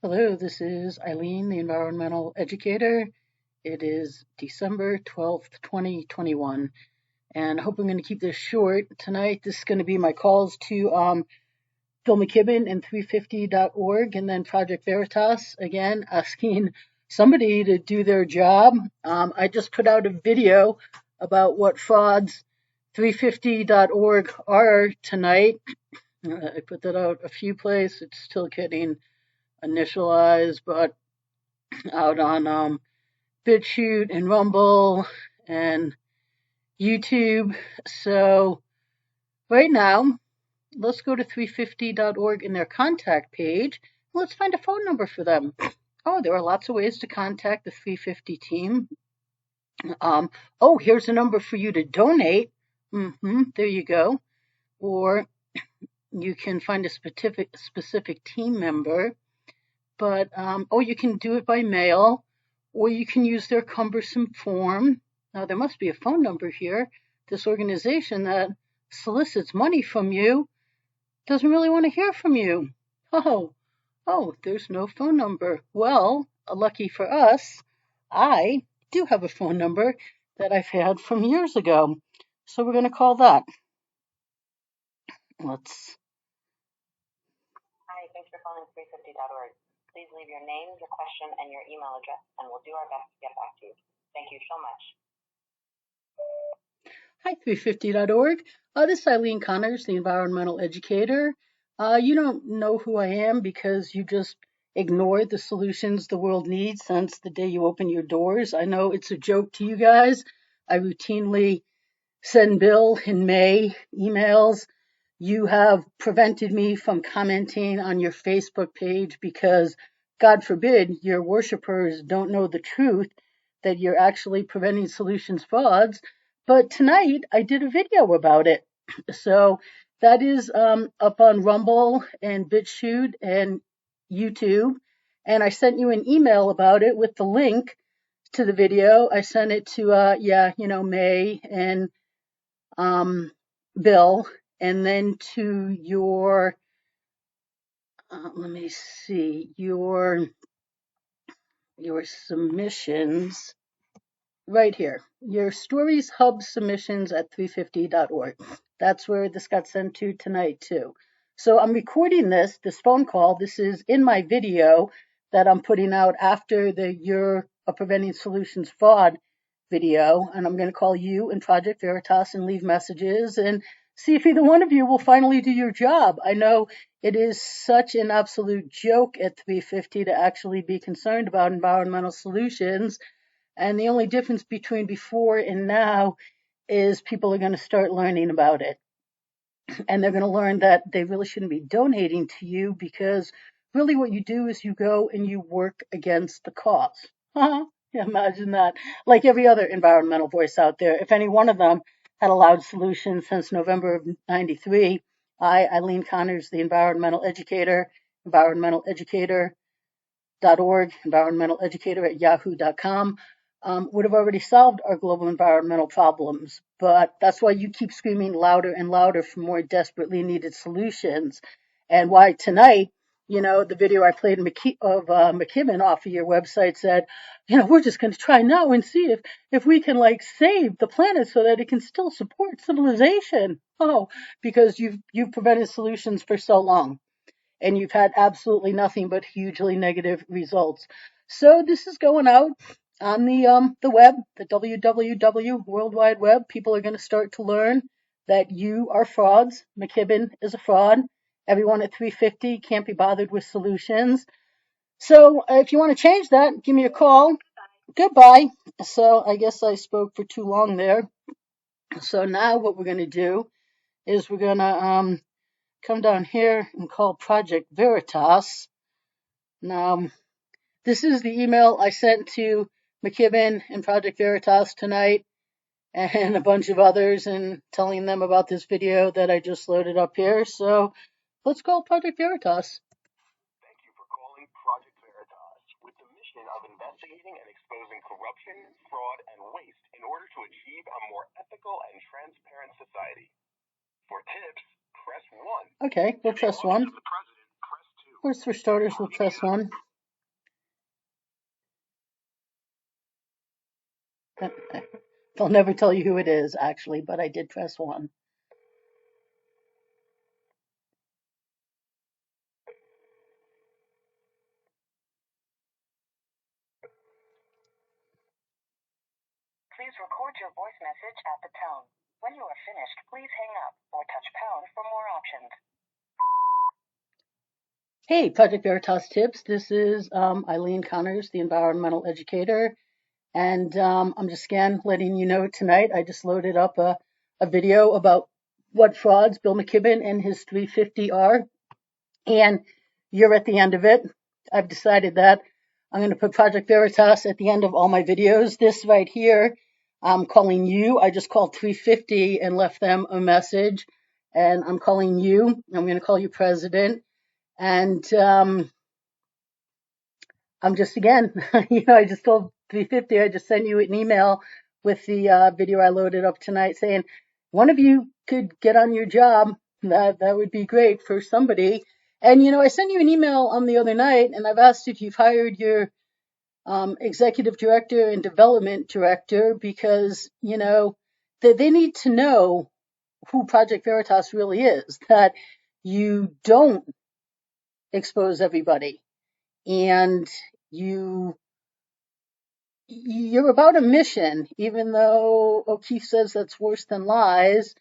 Hello, this is Eileen, the Environmental Educator. It is December 12th, 2021, and I hope I'm going to keep this short. Tonight, this is going to be my calls to Bill McKibben and 350.org, and then Project Veritas, again, asking somebody to do their job. I just put out a video about what frauds 350.org are tonight. I put that out a few places. It's still getting initialized, but out on BitChute and Rumble and YouTube. So right now, let's go to 350.org in their contact page. Let's find a phone number for them. Oh, there are lots of ways to contact the 350 team. Here's a number for you to donate. There you go. Or you can find a specific team member. But you can do it by mail, or you can use their cumbersome form. Now, there must be a phone number here. This organization that solicits money from you doesn't really want to hear from you. There's no phone number. Well, lucky for us, I do have a phone number that I've had from years ago. So we're going to call that. Let's. Hi, thanks for calling 350.org. Please leave your name, your question, and your email address, and we'll do our best to get back to you. Thank you so much. Hi, 350.org. This is Eileen Connors, the Environmental Educator. You don't know who I am because you just ignored the solutions the world needs since the day you open your doors. I know it's a joke to you guys. I routinely send Bill in May emails. You have prevented me from commenting on your Facebook page because, God forbid, your worshipers don't know the truth that you're actually preventing solutions frauds. But tonight I did a video about it. So that is up on Rumble and BitChute and YouTube. And I sent you an email about it with the link to the video. I sent it to, May and Bill, and then to your, your submissions right here, your Stories Hub submissions at 350.org. That's where this got sent to tonight too. So I'm recording this phone call. This is in my video that I'm putting out after the You're a Preventing Solutions Fraud video, and I'm going to call you and Project Veritas and leave messages and see if either one of you will finally do your job. I know it is such an absolute joke at 350 to actually be concerned about environmental solutions, and the only difference between before and now is people are going to start learning about it. And they're going to learn that they really shouldn't be donating to you because really what you do is you go and you work against the cause. Imagine that. Like every other environmental voice out there, if any one of them had allowed solutions since November of 93, Eileen Connors, the Environmental Educator, environmentaleducator.org, environmentaleducator@yahoo.com, would have already solved our global environmental problems. But that's why you keep screaming louder and louder for more desperately needed solutions. And why tonight, the video I played of McKibben off of your website said, we're just going to try now and see if we can save the planet so that it can still support civilization. Because you've prevented solutions for so long, and you've had absolutely nothing but hugely negative results. So this is going out on the web, the WWW World Wide Web. People are going to start to learn that you are frauds. McKibben is a fraud. Everyone at 350 can't be bothered with solutions. So if you want to change that, give me a call. Goodbye. So I guess I spoke for too long there. So now what we're going to do is we're going to come down here and call Project Veritas. Now, this is the email I sent to McKibben and Project Veritas tonight and a bunch of others, and telling them about this video that I just loaded up here. So let's call Project Veritas. Thank you for calling Project Veritas with the mission of investigating and exposing corruption, fraud, and waste in order to achieve a more ethical and transparent society. For tips, press 1. Okay, we'll press 1. First, for starters, we'll press 1. They'll never tell you who it is, actually, but I did press 1. Please record your voice message at the tone. When you are finished, please hang up or touch pound for more options. Hey, Project Veritas Tips. This is Eileen Connors, the Environmental Educator. And I'm just again letting you know tonight, I just loaded up a video about what frauds Bill McKibben and his 350 are. And you're at the end of it. I've decided that I'm going to put Project Veritas at the end of all my videos. This right here, I'm calling you. I just called 350 and left them a message. And I'm calling you. I'm going to call you President. And I'm just again, I just told 350, I just sent you an email with the video I loaded up tonight saying one of you could get on your job. That would be great for somebody. And I sent you an email on the other night, and I've asked if you've hired your executive director and development director because they need to know who Project Veritas really is. That you don't expose everybody, and you're about a mission, even though O'Keefe says that's worse than lies.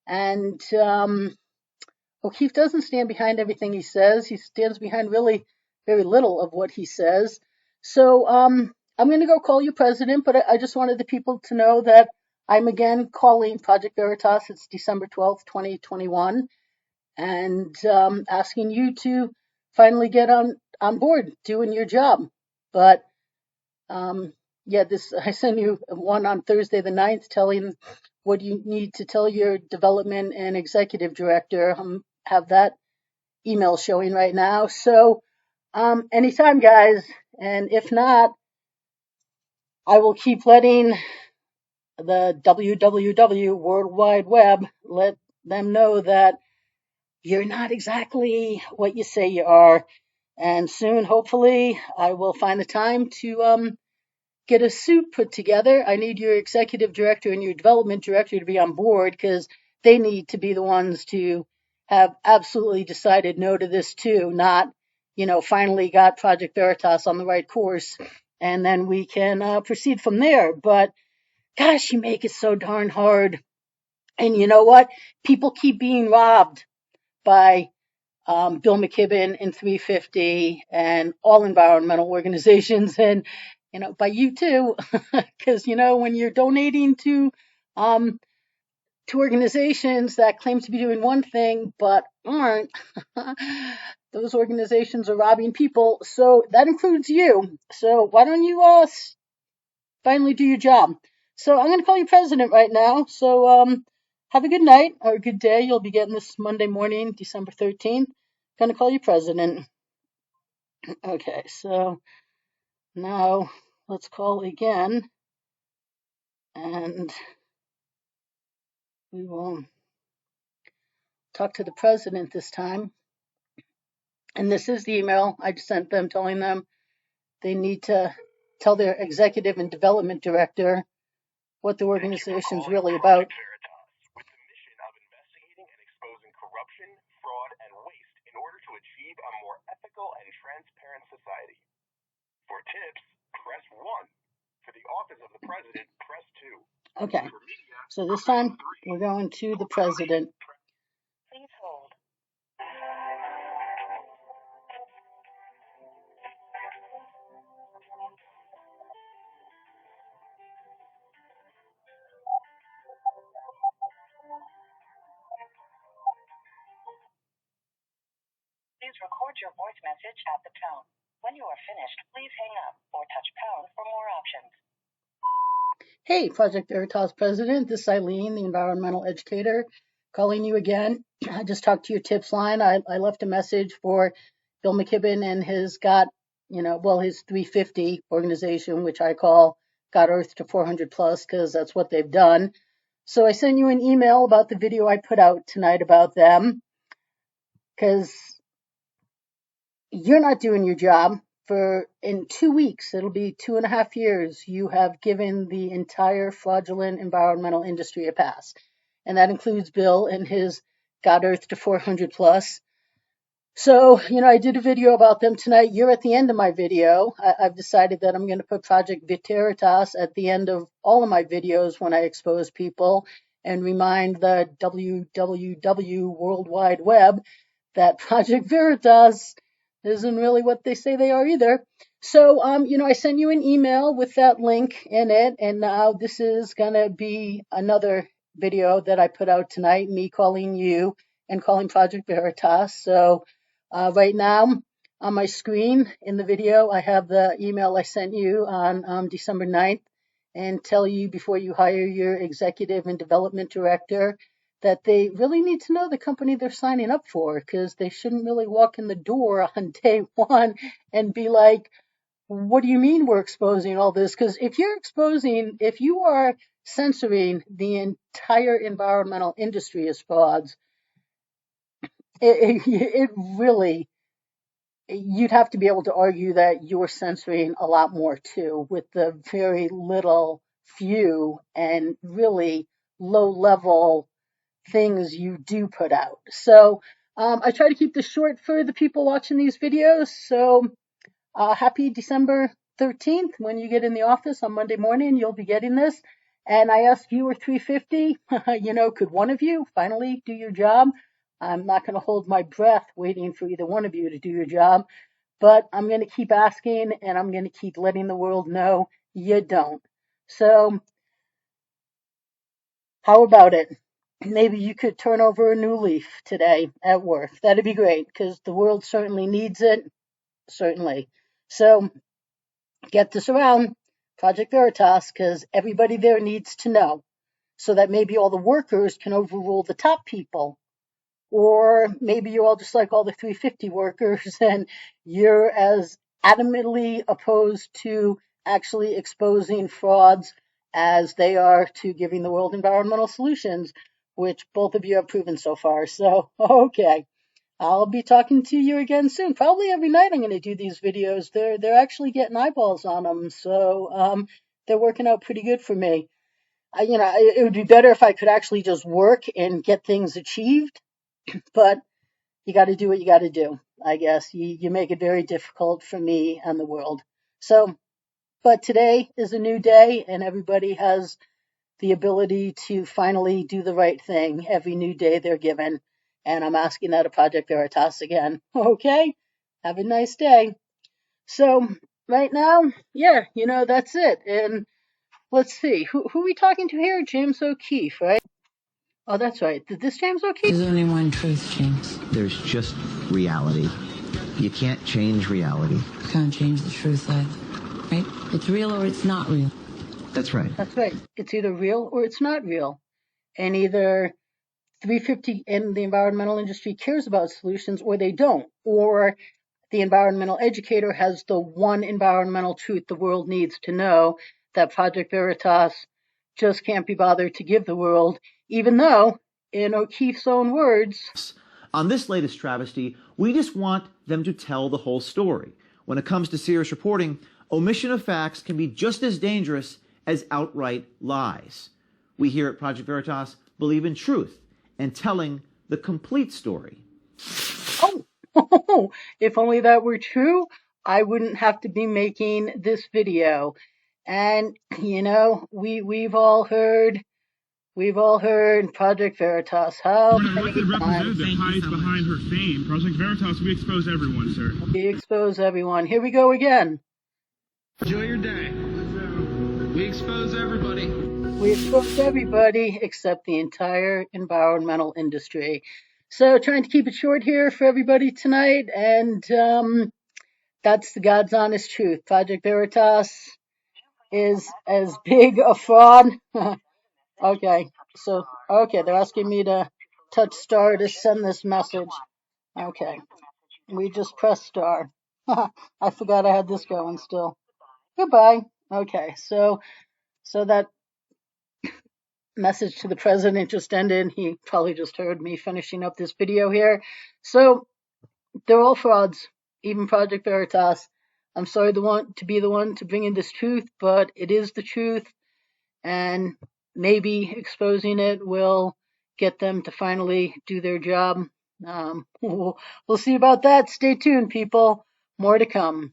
And O'Keefe doesn't stand behind everything he says. He stands behind really very little of what he says. So I'm going to go call you president, but I just wanted the people to know that I'm again calling Project Veritas. It's December 12th, 2021, and asking you to finally get on board doing your job. But I sent you one on Thursday the 9th telling what you need to tell your development and executive director. Have that email showing right now. So anytime, guys. And if not, I will keep letting the WWW World Wide Web let them know that you're not exactly what you say you are. And soon, hopefully, I will find the time to get a suit put together. I need your executive director and your development director to be on board because they need to be the ones to have absolutely decided no to this too, not, finally got Project Veritas on the right course, and then we can proceed from there. But gosh, you make it so darn hard. And you know what? People keep being robbed by Bill McKibben and 350 and all environmental organizations, and by you too, because when you're donating um, to organizations that claim to be doing one thing but aren't, those organizations are robbing people. So that includes you. So why don't you finally do your job? So I'm going to call you president right now. So have a good night or a good day. You'll be getting this Monday morning, December 13th. Going to call you president. Okay, so now let's call again, and we will talk to the president this time. And this is the email I sent them telling them they need to tell their executive and development director what the organization's really about. With the mission of investigating and exposing corruption, fraud, and waste in order to achieve a more ethical and transparent society. For tips, press 1. For the office of the president, press 2. Okay, For media, so this time we're going to the president. Please hold. Please record your voice message at the tone. When you are finished, please hang up or touch pound for more options. Hey, Project Veritas president, this is Eileen, the environmental educator, calling you again. I just talked to your tips line. I left a message for Bill McKibben and his his 350 organization, which I call Got Earth to 400 plus, because that's what they've done. So I sent you an email about the video I put out tonight about them, because you're not doing your job. in 2 weeks, it'll be 2.5 years, you have given the entire fraudulent environmental industry a pass. And that includes Bill and his got Earth to 400 plus. So, I did a video about them tonight. You're at the end of my video. I've decided that I'm going to put Project Veritas at the end of all of my videos when I expose people and remind the WWW World Wide Web that Project Veritas isn't really what they say they are either. So, I sent you an email with that link in it, and now this is going to be another video that I put out tonight, me calling you and calling Project Veritas. So, right now on my screen in the video, I have the email I sent you on December 9th and tell you before you hire your executive and development director that they really need to know the company they're signing up for, because they shouldn't really walk in the door on day one and be like, what do you mean we're exposing all this? Because if you are censoring the entire environmental industry as frauds, it really, you'd have to be able to argue that you're censoring a lot more too, with the very few and really low level things you do put out. So I try to keep this short for the people watching these videos. So happy December 13th. When you get in the office on Monday morning, you'll be getting this. And I asked viewer 350, could one of you finally do your job? I'm not going to hold my breath waiting for either one of you to do your job, but I'm going to keep asking, and I'm going to keep letting the world know you don't. So how about it? Maybe you could turn over a new leaf today at work. That'd be great, because the world certainly needs it. Certainly. So get this around Project Veritas, because everybody there needs to know, so that maybe all the workers can overrule the top people. Or maybe you're all just like all the 350 workers and you're as adamantly opposed to actually exposing frauds as they are to giving the world environmental solutions, which both of you have proven so far. So, okay. I'll be talking to you again soon. Probably every night I'm going to do these videos. They're actually getting eyeballs on them, so they're working out pretty good for me. It would be better if I could actually just work and get things achieved, but you got to do what you got to do. I guess you make it very difficult for me and the world. So, but today is a new day, and everybody has the ability to finally do the right thing every new day they're given. And I'm asking that of Project Veritas again. Okay? Have a nice day. So, right now, yeah, that's it. And let's see, who are we talking to here? James O'Keefe, right? Oh, that's right. This James O'Keefe? There's only one truth, James. There's just reality. You can't change reality. You can't change the truth, lad. Right? It's real or it's not real. That's right. That's right. It's either real or it's not real. And either 350 in the environmental industry cares about solutions or they don't. Or the environmental educator has the one environmental truth the world needs to know that Project Veritas just can't be bothered to give the world, even though, in O'Keefe's own words, on this latest travesty, we just want them to tell the whole story. When it comes to serious reporting, omission of facts can be just as dangerous as outright lies. We here at Project Veritas believe in truth and telling the complete story. Oh, if only that were true, I wouldn't have to be making this video. And, we've all heard Project Veritas. How many times? That hides behind her fame. Project Veritas, we expose everyone, sir. We expose everyone. Here we go again. Enjoy your day. We expose everybody. We expose everybody except the entire environmental industry. So trying to keep it short here for everybody tonight, and that's the God's honest truth. Project Veritas is as big a fraud. Okay, they're asking me to touch star to send this message. Okay, we just press star. I forgot I had this going still. Goodbye. Okay, so that message to the president just ended. He probably just heard me finishing up this video here. So they're all frauds, even Project Veritas. I'm sorry to be the one to bring in this truth, but it is the truth, and maybe exposing it will get them to finally do their job. We'll see about that. Stay tuned, people. More to come.